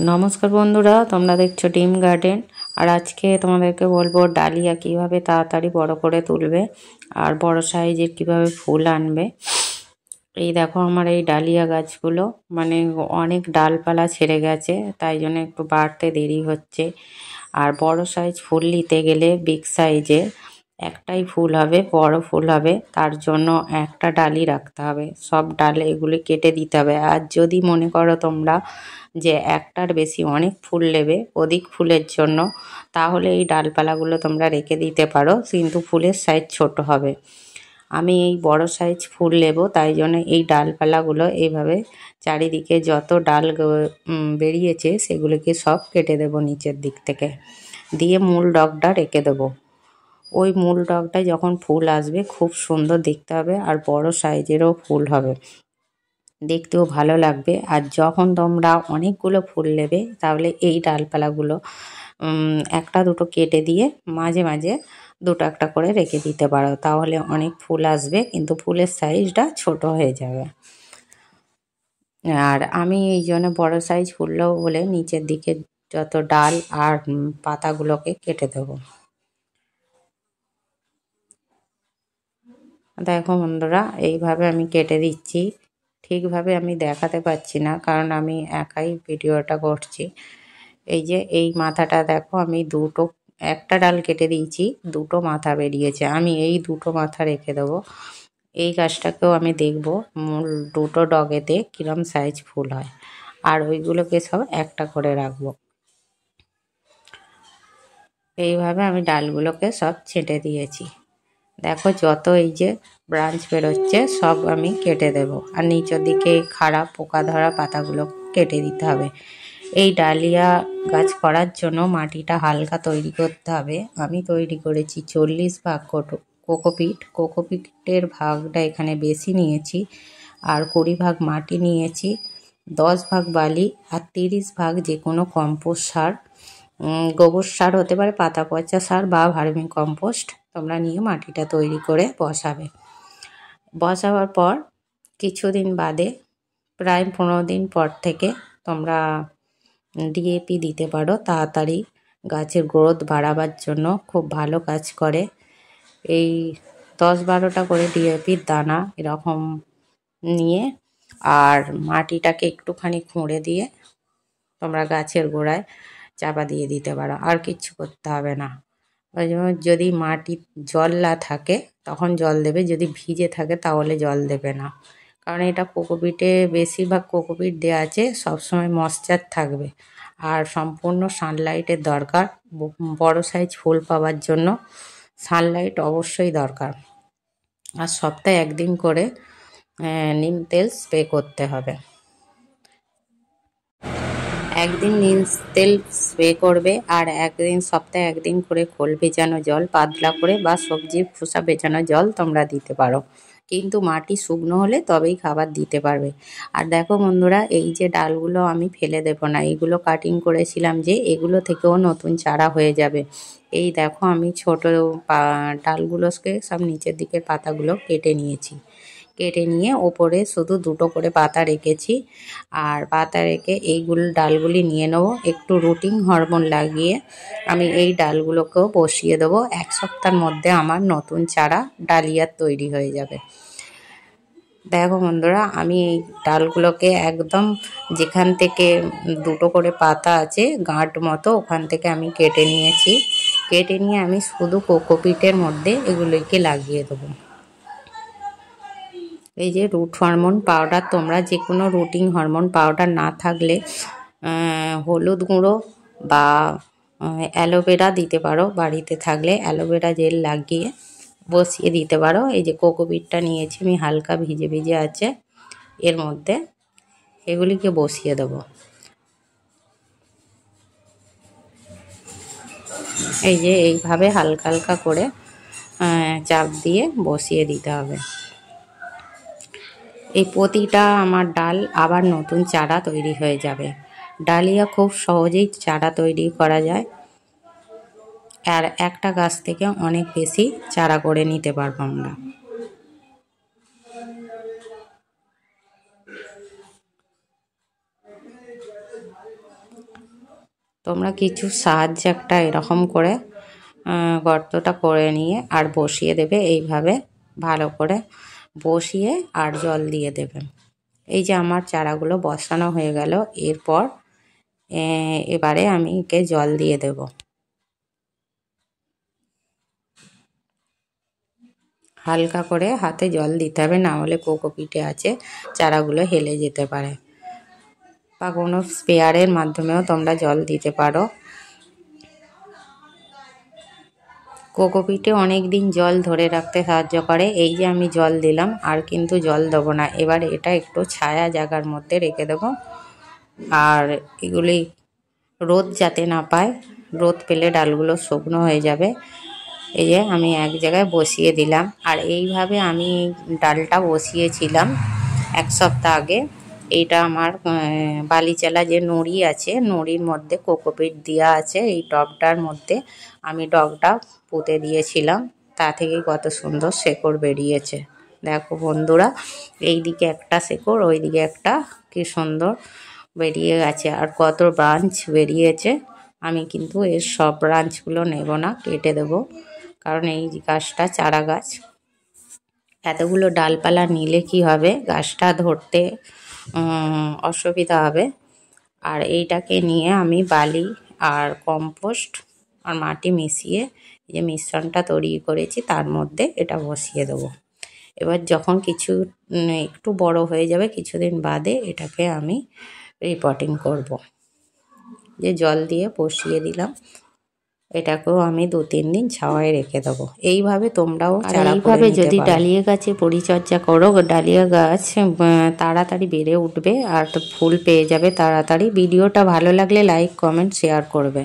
নমস্কার বন্ধুরা, তোমরা দেখছো ডিম গার্ডেন। আর আজকে তোমাদেরকে বলবো ডালিয়া কিভাবে তাড়াতাড়ি বড় করে তুলবে আর বড় সাইজের কিভাবে ফুল আনবে। এই দেখো আমার এই ডালিয়া গাছগুলো মানে অনেক ডালপালা ছেড়ে গেছে, তাই জন্য একটু বাড়তে দেরি হচ্ছে। আর বড় সাইজ ফুল নিতে গেলে বিগ সাইজে একটাই ফুল হবে, বড় ফুল হবে, তার জন্য একটা ডালি রাখতে হবে। সব ডালে এগুলি কেটে দিতে হবে। আর যদি মনে করো তোমরা যে একটার বেশি অনেক ফুল নেবে অধিক ফুলের জন্য, তাহলে এই ডালপালাগুলো তোমরা রেখে দিতে পারো, কিন্তু ফুলের সাইজ ছোট হবে। আমি এই বড় সাইজ ফুল নেব, তাই জন্য এই ডালপালাগুলো এইভাবে চারিদিকে যত ডাল বেরিয়েছে সেগুলোকে সব কেটে দেব নিচের দিক থেকে, দিয়ে মূল ডগটা রেখে দেবো। ওই মূল ডগটায় যখন ফুল আসবে খুব সুন্দর দেখতে হবে, আর বড় সাইজেরও ফুল হবে, দেখতেও ভালো লাগবে। আর যখন তোমরা অনেকগুলো ফুল নেবে তাহলে এই ডালপালাগুলো একটা দুটো কেটে দিয়ে মাঝে মাঝে দুটো একটা করে রেখে দিতে পারো, তাহলে অনেক ফুল আসবে কিন্তু ফুলের সাইজটা ছোট হয়ে যাবে। আর আমি এই জন্য বড় সাইজ ফুল নেবো বলে নিচের দিকে যত ডাল আর পাতাগুলোকে কেটে দেবো। দেখো বন্ধুরা, এইভাবে আমি কেটে দিচ্ছি। ঠিকভাবে আমি দেখাতে পারছি না কারণ আমি একাই ভিডিওটা করছি। এই যে এই মাথাটা দেখো, আমি একটা ডাল কেটে দিয়েছি, দুটো মাথা বেরিয়েছে। আমি এই দুটো মাথা রেখে দেবো। এই গাছটাকেও আমি দেখব মূল দুটো ডগেতে কিরম সাইজ ফুল হয়, আর ওইগুলোকে সব একটা করে রাখবো। এইভাবে আমি ডালগুলোকে সব ছেঁটে দিয়েছি। দেখো যত এই যে ব্রাঞ্চ বেরোচ্ছে সব আমি কেটে দেব, আর নিচের দিকে খারাপ পোকা ধরা পাতাগুলো কেটে দিতে হবে। এই ডালিয়া গাছ করার জন্য মাটিটা হালকা তৈরি করতে হবে। আমি তৈরি করেছি 40 ভাগ কোকোপিটের ভাগটা এখানে বেশি নিয়েছি, আর 20 ভাগ মাটি নিয়েছি, 10 ভাগ বালি, আর 30 ভাগ যে কোনো কম্পোস্ট সার, গোবর সার হতে পারে, পাতা পচা সার বা ভার্মি কম্পোস্ট তোমরা নিয়ে মাটিটা তৈরি করে বসাবে। বসাবার পর কিছুদিন বাদে প্রায় 15 দিন পর থেকে তোমরা ডিএপি দিতে পারো। তাড়াতাড়ি গাছের গ্রোথ বাড়াবার জন্য খুব ভালো কাজ করে। এই 10-12টা করে ডিএপির দানা এরকম নিয়ে আর মাটিটাকে একটুখানি খুঁড়ে দিয়ে তোমরা গাছের গোড়ায় চাপা দিয়ে দিতে পারো, আর কিচ্ছু করতে হবে না। ওই জন্য যদি মাটি জল না থাকে তখন জল দেবে, যদি ভিজে থাকে তাহলে জল দেবে না, কারণ এটা কোকোপিটে বেশিরভাগ কোকোপিট দেওয়া আছে, সবসময় ময়েশ্চার থাকবে। আর সম্পূর্ণ সানলাইটের দরকার, বড় সাইজ ফুল পাওয়ার জন্য সানলাইট অবশ্যই দরকার। আর সপ্তাহে একদিন করে নিম তেল স্প্রে করতে হবে। একদিন নিম তেল স্প্রে করবে, আর সপ্তাহে একদিন করে খোল ভেজানো জল পাতলা করে বা সবজির খোসা ভেজানো জল তোমরা দিতে পারো, কিন্তু মাটি শুকনো হলে তবেই খাবার দিতে পারবে। আর দেখো বন্ধুরা, এই যে ডালগুলো আমি ফেলে দেবো না, এগুলো কাটিং করেছিলাম যে এগুলো থেকেও নতুন চারা হয়ে যাবে। এই দেখো আমি ছোট ডালগুলোকে সব নিচের দিকের পাতাগুলো কেটে নিয়েছি, কেটে নিয়ে ওপরে শুধু দুটো করে পাতা রেখেছি। আর পাতা রেখে এইগুলো ডালগুলি নিয়ে নেবো, একটু রুটিং হরমোন লাগিয়ে আমি এই ডালগুলোকেও বসিয়ে দেবো। 1 সপ্তাহের মধ্যে আমার নতুন চারা ডালিয়ার তৈরি হয়ে যাবে। দেখো বন্ধুরা, আমি এই ডালগুলোকে একদম যেখান থেকে দুটো করে পাতা আছে গাঁট মতো ওখান থেকে আমি কেটে নিয়েছি। কেটে নিয়ে আমি শুধু কোকোপিটের মধ্যে এগুলোকে লাগিয়ে দেবো। এই যে রুট হরমোন পাউডার, তোমরা যে কোনো রুটিং হরমোন পাউডার না থাকলে হলুদ গুঁড়ো বা অ্যালোভেরা দিতে পারো, বাড়িতে থাকলে অ্যালোভেরা জেল লাগিয়ে বসিয়ে দিতে পারো। এই যে কোকোপিটটা নিয়েছি আমি, হালকা ভিজে ভিজে আছে, এর মধ্যে এগুলিকে বসিয়ে দেবো। এই যে এইভাবে হালকা হালকা করে চাপ দিয়ে বসিয়ে দিতে হবে। এই প্রতিটা আমার ডাল আবার নতুন চারা তৈরি হয়ে যাবে। ডালিয়া খুব সহজেই চারা তৈরি করা যায়, আর একটা গাছ থেকে অনেক বেশি চারা করে নিতে পারবো আমরা। তোমরা কিছু সাহায্য একটা এরকম করে গর্তটা করে নিয়ে আর বসিয়ে দেবে এইভাবে ভালো করে বসিয়ে আর জল দিয়ে দেবে। এই যে আমার চারাগুলো বসানো হয়ে গেল, এরপর এবারে আমি একে জল দিয়ে দেব। হালকা করে হাতে জল দিতে হবে, না হলে কোকোপিটে আছে চারাগুলো হেলে যেতে পারে। বা কোনো স্প্রেয়ারের মাধ্যমেও তোমরা জল দিতে পারো। কোকোপিটে অনেক দিন জল ধরে রাখতে সাহায্য করে। এই যে আমি জল দিলাম, আর কিন্তু জল দেবো না। এবার এটা একটু ছায়া জায়গার মধ্যে রেখে দেবো। আর এগুলি রোদ যাতে না পায়, রোদ পেলে ডালগুলো শুকনো হয়ে যাবে। এই যে আমি এক জায়গায় বসিয়ে দিলাম। আর এইভাবে আমি ডালটা বসিয়েছিলাম 1 সপ্তাহ আগে। এইটা আমার বালিচালা যে নুড়ি আছে, নুড়ির মধ্যে কোকোপিট দেওয়া আছে। এই টবটার মধ্যে আমি ডগটা পুঁতে দিয়েছিলাম, তা থেকে কত সুন্দর শেকড় বেরিয়েছে। দেখো বন্ধুরা, এই দিকে একটা শেকড়, ওই দিকে একটা, কি সুন্দর বেরিয়ে গেছে। আর কত ব্রাঞ্চ বেরিয়েছে। আমি কিন্তু এর সব ব্রাঞ্চগুলো নেব না, কেটে দেব, কারণ এই গাছটা চারা গাছ। এতগুলো ডালপালা নিলে কি হবে, গাছটা ধরতে অসুবিধা হবে। আর এইটাকে নিয়ে আমি বালি আর কম্পোস্ট আর মাটি মিশিয়ে যে মিশ্রণটা তৈরি করেছি তার মধ্যে এটা বসিয়ে দেবো। এবার যখন কিছু একটু বড় হয়ে যাবে, কিছুদিন বাদে এটাকে আমি রিপোর্টিং করব। যে জল দিয়ে বসিয়ে দিলাম, এটাকেও আমি 2-3 দিন ছাওয়ায় রেখে দেবো। এইভাবে তোমরাও চারা এইভাবে যদি ডালিয়া গাছে পরিচর্যা করো, ডালিয়া গাছ তাড়াতাড়ি বেড়ে উঠবে আর ফুল পেয়ে যাবে তাড়াতাড়ি। ভিডিওটা ভালো লাগলে লাইক, কমেন্ট, শেয়ার করবে।